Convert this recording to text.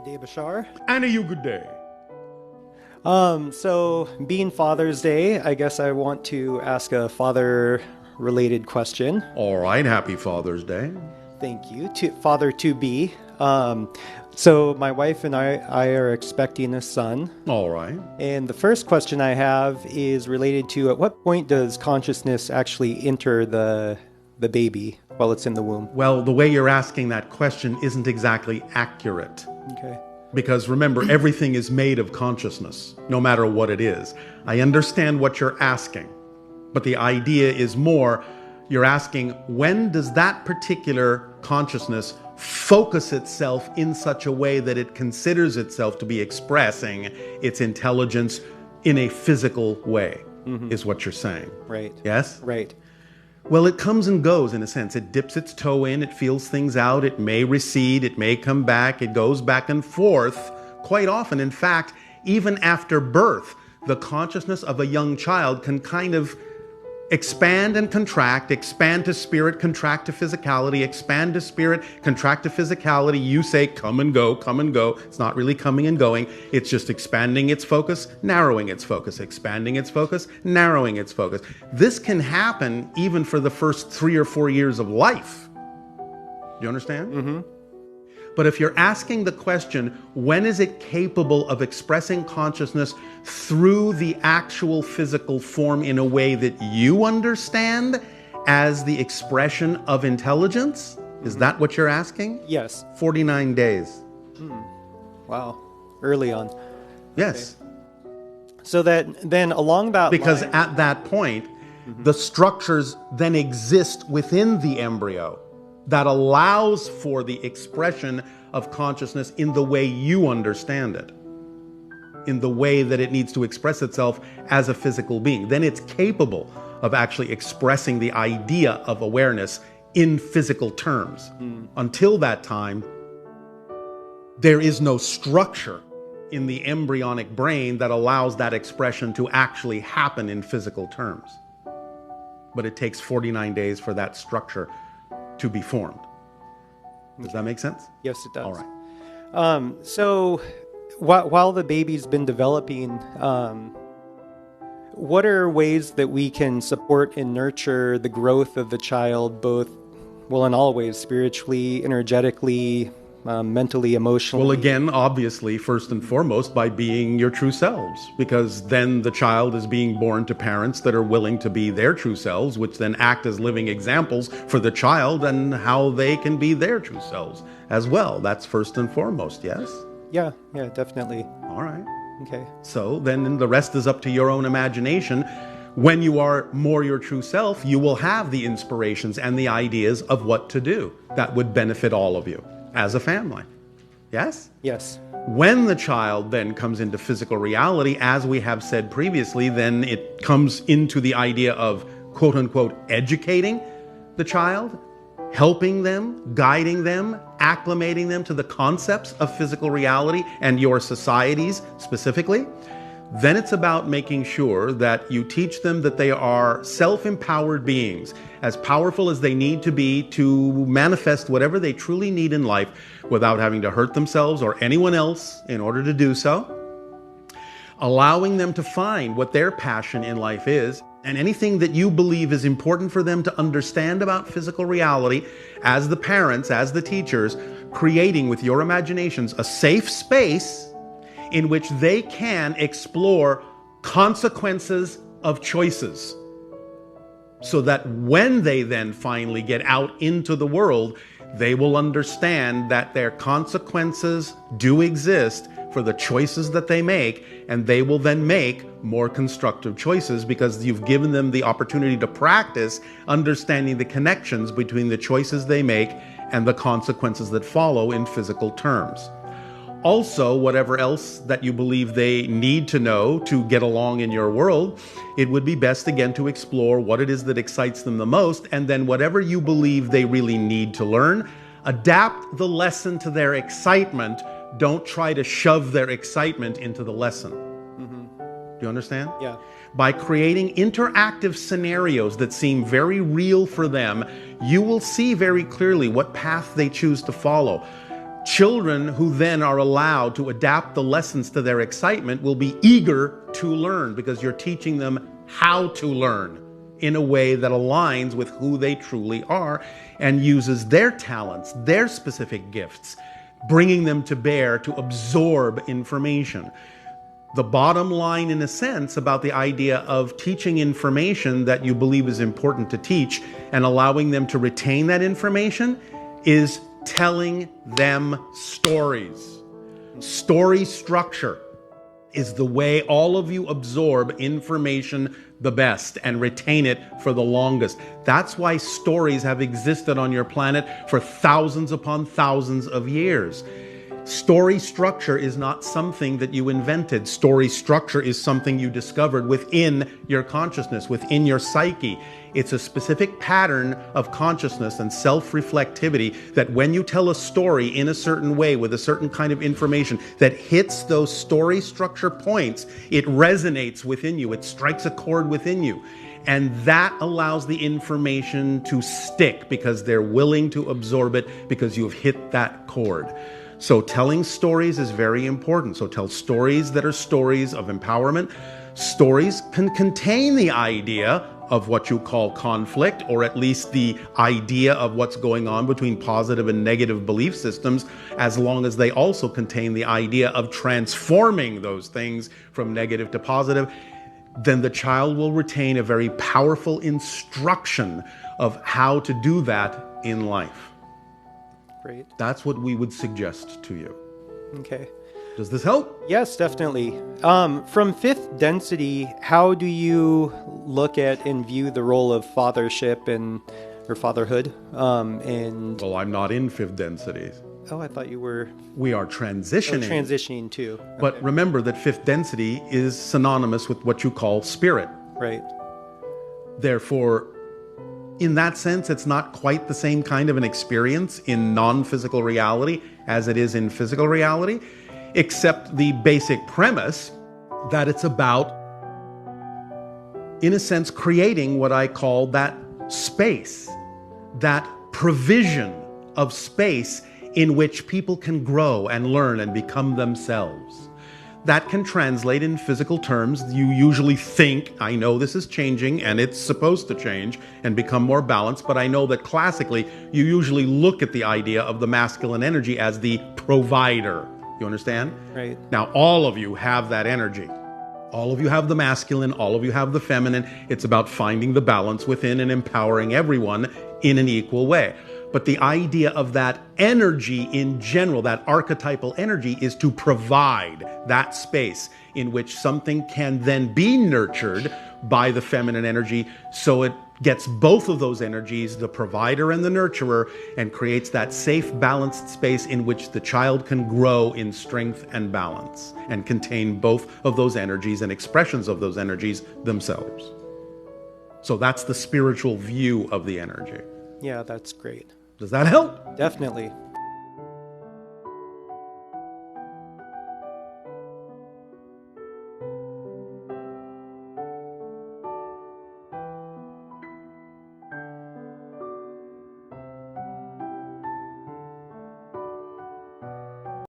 Good day, Bashar. And a you good day. So being Father's Day, I guess I want to ask a father-related question. All right, happy Father's Day. Thank you. Father to be. So my wife and I are expecting a son. All right. And the first question I have is related to at what point does consciousness actually enter the baby while it's in the womb? Well, the way you're asking that question isn't exactly accurate. Okay. Because remember, everything is made of consciousness, no matter what it is. I understand what you're asking, but the idea is more, you're asking, when does that particular consciousness focus itself in such a way that it considers itself to be expressing its intelligence in a physical way, is what you're saying. Right. Yes? Right. Well, it comes and goes in a sense. It dips its toe in, it feels things out, it may recede, it may come back, it goes back and forth quite often. In fact, even after birth, the consciousness of a young child can kind of expand and contract, expand to spirit, contract to physicality, expand to spirit, contract to physicality. You say come and go, come and go. It's not really coming and going. It's just expanding its focus, narrowing its focus, expanding its focus, narrowing its focus. This can happen even for the first 3 or 4 years of life. Do you understand? Mm-hmm. But if you're asking the question, when is it capable of expressing consciousness through the actual physical form in a way that you understand as the expression of intelligence? Is that what you're asking? Yes. 49 days. Wow. Early on. Yes. Okay. So that then along that Because line, at that point, the structures then exist within the embryo that allows for the expression of consciousness in the way you understand it, in the way that it needs to express itself as a physical being. Then it's capable of actually expressing the idea of awareness in physical terms. Until that time, there is no structure in the embryonic brain that allows that expression to actually happen in physical terms. But it takes 49 days for that structure to be formed. Does that make sense? yes, it does. All right. So while the baby's been developing, what are ways that we can support and nurture the growth of the child, both, well, in all ways, spiritually, energetically, mentally, emotionally? Well, again, obviously, first and foremost, by being your true selves, because then the child is being born to parents that are willing to be their true selves, which then act as living examples for the child and how they can be their true selves as well. That's first and foremost, yes? Yeah, definitely. All right. Okay. So then the rest is up to your own imagination. When you are more your true self, you will have the inspirations and the ideas of what to do that would benefit all of you as a family. Yes? Yes. When the child then comes into physical reality, as we have said previously, then it comes into the idea of quote unquote educating the child, helping them, guiding them, acclimating them to the concepts of physical reality and your societies specifically. Then it's about making sure that you teach them that they are self-empowered beings, as powerful as they need to be to manifest whatever they truly need in life without having to hurt themselves or anyone else in order to do so. Allowing them to find what their passion in life is, and anything that you believe is important for them to understand about physical reality, as the parents, as the teachers, creating with your imaginations a safe space in which they can explore consequences of choices, so that when they then finally get out into the world, they will understand that their consequences do exist for the choices that they make, and they will then make more constructive choices because you've given them the opportunity to practice understanding the connections between the choices they make and the consequences that follow in physical terms. Also, whatever else that you believe they need to know to get along in your world, it would be best again to explore what it is that excites them the most, and then whatever you believe they really need to learn, adapt the lesson to their excitement. Don't try to shove their excitement into the lesson. Do you understand? Yeah. By creating interactive scenarios that seem very real for them, you will see very clearly what path they choose to follow. Children who then are allowed to adapt the lessons to their excitement will be eager to learn because you're teaching them how to learn in a way that aligns with who they truly are and uses their talents, their specific gifts, bringing them to bear to absorb information. The bottom line, in a sense, about the idea of teaching information that you believe is important to teach and allowing them to retain that information is telling them stories. Story structure is the way all of you absorb information the best and retain it for the longest. That's why stories have existed on your planet for thousands upon thousands of years. Story structure is not something that you invented. Story structure is something you discovered within your consciousness, within your psyche. It's a specific pattern of consciousness and self-reflectivity that when you tell a story in a certain way with a certain kind of information that hits those story structure points, it resonates within you. It strikes a chord within you. And that allows the information to stick because they're willing to absorb it because you've hit that chord. So telling stories is very important. So tell stories that are stories of empowerment. Stories can contain the idea of what you call conflict, or at least the idea of what's going on between positive and negative belief systems, as long as they also contain the idea of transforming those things from negative to positive. Then the child will retain a very powerful instruction of how to do that in life. Great. That's what we would suggest to you. Okay. Does this help? Yes, definitely. From fifth density, how do you look at and view the role of fathership or fatherhood? Well, I'm not in fifth density. Oh, I thought you were. We are transitioning. Transitioning too. But remember that fifth density is synonymous with what you call spirit. Right. Therefore, in that sense, it's not quite the same kind of an experience in non-physical reality as it is in physical reality, except the basic premise that it's about, in a sense, creating what I call that space, that provision of space in which people can grow and learn and become themselves. That can translate in physical terms. You usually think, I know this is changing and it's supposed to change and become more balanced, but I know that classically you usually look at the idea of the masculine energy as the provider. You understand? Right. Now, all of you have that energy. All of you have the masculine, all of you have the feminine. It's about finding the balance within and empowering everyone in an equal way. But the idea of that energy in general, that archetypal energy, is to provide that space in which something can then be nurtured by the feminine energy, so it gets both of those energies, the provider and the nurturer, and creates that safe, balanced space in which the child can grow in strength and balance and contain both of those energies and expressions of those energies themselves. So that's the spiritual view of the energy. Yeah, that's great. Does that help? Definitely.